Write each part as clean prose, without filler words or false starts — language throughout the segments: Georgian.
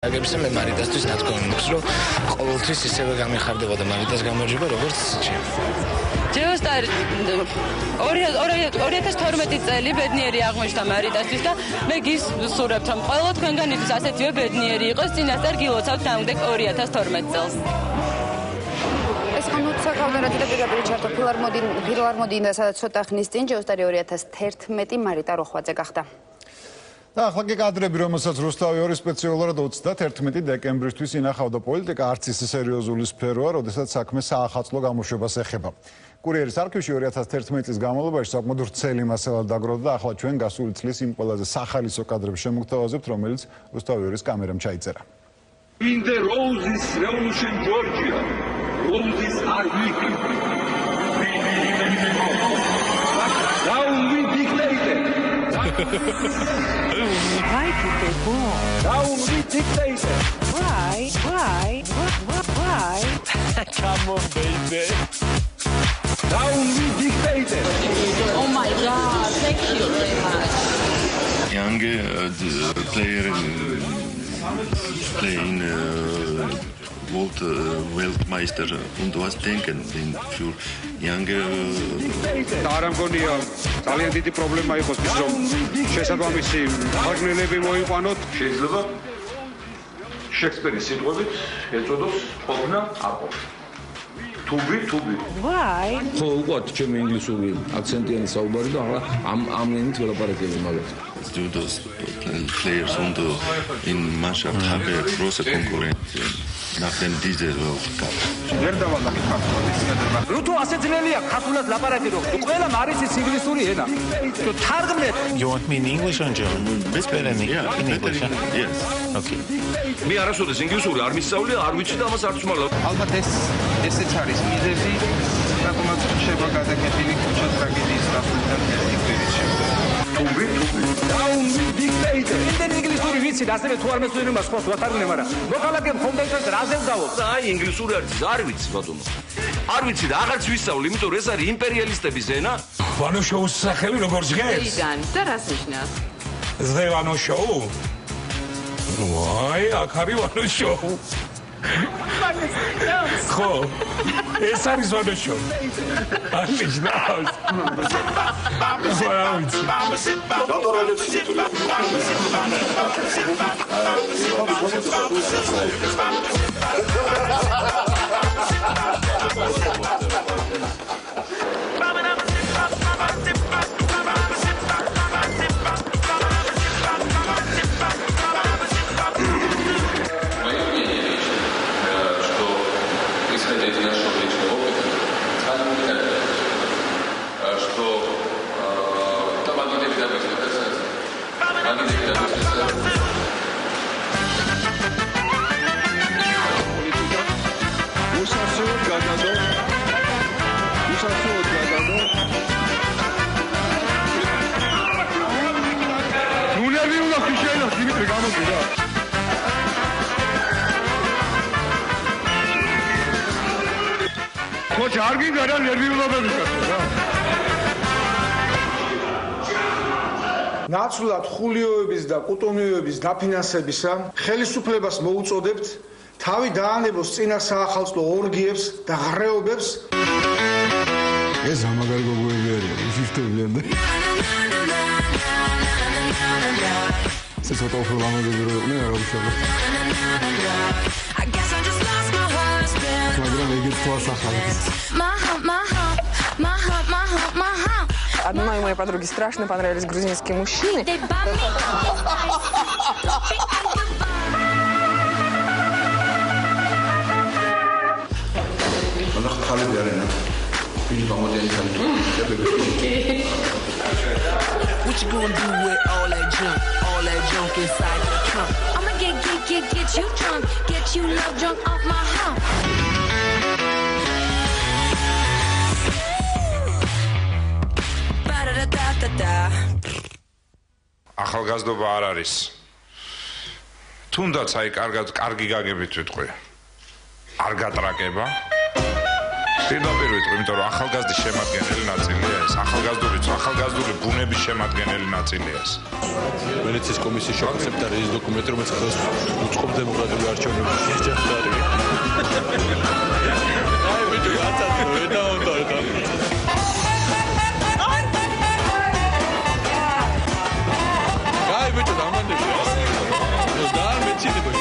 აგებისა მე მარიტასთვის ნათქვამი მაქვს, რომ ყოველთვის ისევე გამიხარდებოდა მარიტას გამარჯვება, როგორც ჩემ. ჯეოსტარ 2012 წელი ბედნიერი აღმოჩნდა მარიტასთვის და მე გისურვებთ, რომ ყველა თქვენგანისთვის ასეთივე ბედნიერი იყოს, წინასწარ გილოცავთ დამგდეკ 2012 წელს. ეს ხანუცა კავდარაძე და პირდაპირ ჩართო ფილარმოდინდა, სადაც ცოტა ხნის წინ ჯეოსტარი 2011 მარიტა როხვაძე გახდა. და ახლა კი კადრები, რომელსაც რუსთავი 2 სპეციალურად 31 დეკემბრისთვის ინახავდა პოლიტიკა, არც ისე სერიოზული სფეროა, როდესაც საქმე საახალწლო გამოშვებას ეხება. კურიერის არქივში 2011 წლის განმავლობაში საკმაოდ ვრცელი მასალა დაგროვდა და ახლა ჩვენ გასული წლის იმ ყველაზე სახალისო კადრებს შემოგთავაზებთ, რომელიც რუსთავი 2-ის კამერამ ჩაიწერა. In the Roses Revolution Georgia, roses are weeping. Down with dictator. Why did they fall? Down with dictator. Why? Come on, baby. Down with dictator. Oh my god, thank you very much. Young player playing Weltmeister und was denken wenn für younger არ ამგონია ძალიან დიდი პრობლემა იყოს ის რომ შესაბამისი აღნელები მოიყვანოთ შეიძლება შექსპირის სიტყვებით ეწოდოს ყოფნა აყო თუბი Why? ხო უყვართ ჩემი ინგლისური აქცენტიანი საუბარი და ახლა ამ ენით ველაპარაკები მაგათ those players und in Mannschaft haben große Konkurrenz nach dem diese World Cup. ვერ დავალაგეთ ხალხს ისედება. რუთო ასე ძნელია ქართულად ლაპარაკი რო ყველა არის ინგლისური ენა. თუ თარგმნეთ. You want me in English or German? Best better in English. Yes. Okay. მე არასოდეს ინგლისური არ მისწავლე, არ ვიცი და ამას არ ვსმარლ. ალბათ ესეც არის მიზეზი, საკმაოდ შეება გადაკეთილი ქუჩა ტრაგედიის დასრულიდან ერთი კვირის შემდეგ. თუბი down with dictator. იმდენ ინგლისური ვიცი, ასევე თუ არ მესვენა მას ხო ვათარგმნე, მაგრამ მოქალაქემ ხომ დაიწყეს რაზე ვდავო? აი ინგლისური არის, არ ვიცი ბატონო. არ ვიცი და აღარც ვისწავლე, იმიტომ რომ ეს არის იმპერიალისტების ენა. ვანო შოუს სახელი როგორც ღებს? იდან და რას ნიშნავს? ზე ვანო შოუ? ვაი, აქ არის ვანო შოუ. ხო, ეს არის ვანო შოუ. არ ნიშნავს. ხოჭ არ გინდა რა ნერვიულობები გქონდა რა. ნაცვლად ხულიოების და კუტონიოების დაფინანსებისა ხელისუფლებას მოუწოდებთ თავი დაანებოს წინა საახალწლო ორგიებს და ღრეობებს. ეს ამაგარი გოგოები არიან, უშიშტებიან და ეს ცოტა უფრო ლამაზები რო იყვნენ, რა ვიცი. მაგრამ ეგეთ თვალს ახალებს. Одной моей подруги страшно понравились грузинские мужчины. What you gonna do with all that junk inside the trunk? I'ma get you drunk, get you love drunk off my hump. ახალგაზრდობა არ არის. თუნდაც აი კარგი გაგებით ვიტყვი. არ გატრაკება. პირდაპირ ვიტყვი, იმიტომ რომ ახალგაზრდის შემადგენელი ნაწილია ეს. ახალგაზრდული ბუნების შემადგენელი ნაწილია ეს. ვენეციის კომისიის შევაკეთებდა ეს დოკუმენტი, რომელიც ხელს უწყობს დემოკრატიული არჩევნების შეჯახდარი. აი ბიჭო, გაცადო, ვედაუნდო და აი ბიჭო, დამანდები. და არ მეჩიდება.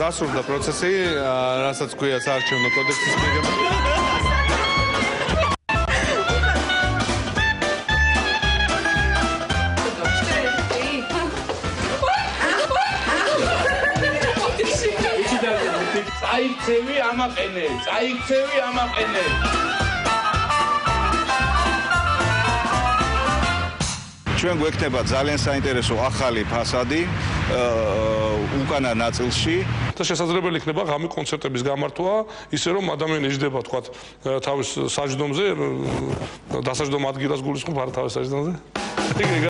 დასრულდა პროცესი, რასაც ქვია საარჩევნო კოდექსის მიღება. წაიქცევი ამაყენე. ჩვენ გვექნება ძალიან საინტერესო ახალი ფასადი უკანა ნაწილში. და შესაძლებელი იქნება ღამე კონცერტების გამართვა, ისე რომ ადამიანი იჯდება, თქვა, თავის საჯდომზე, დასაჯდომ ადგილას გულისხმობ, არ თავის საჯდომზე.